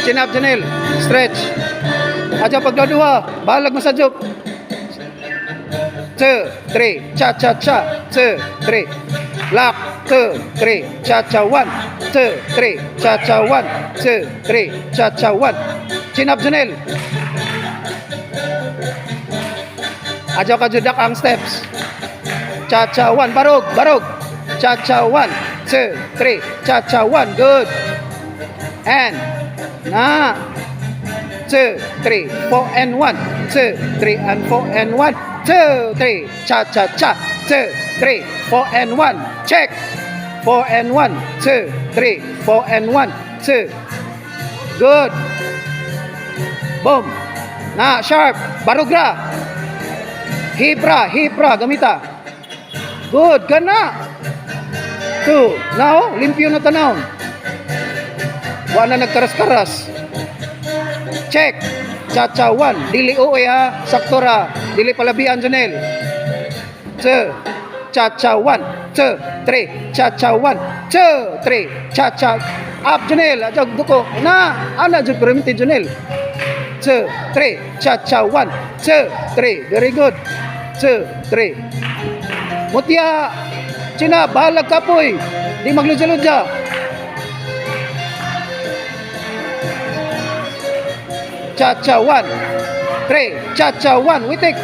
Chin up, Janelle. Stretch. Aja pagdaduha. Balag mo sa joke. 2, 3. Cha-cha-cha. 2, 3. Lock. 2, 3. Cha-cha 1. 2, 3. Cha-cha 1. 2, 3. Cha-cha 1. Chin up, Janelle. Aja ka judak ang steps. Cha-cha 1. Barog. Barog. Cha-cha 1. 2, 3. Cha-cha 1. Good. And. Na. 2, 3, 4 and 1. 2, 3 and 4 and 1. 2, 3. Cha-cha-cha. 2, 3, 4 and 1. Check. 4 and 1. 2, 3, 4 and 1. 2. Good. Boom. Na, sharp. Barugra. Hibra, hibra. Gamita. Good. Gana. 2. Now, limpyo na tanawon. Wala nagkaras-karas. Check. Cha-cha 1. Dili uwi ha. Sakto ra. Dili palabian, Janelle. 2. Cha-cha 1. 2, 3. Cha-cha 1. 2, 3. Cha-cha. Up, Janelle. Ajag duko. Na. Ana, jud permiti, Janelle. 2, 3. Cha-cha 1. 2, 3. Very good. 2, 3. Mutya. China. Balag kapoy. Di magludya-ludya. Cha-cha 1. 3. Cha-cha 1. Witik.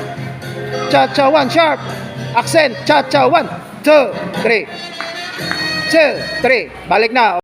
Cha-cha 1. Sharp. Accent. Cha-cha 1. 2, 3. 2, 3. Balik na.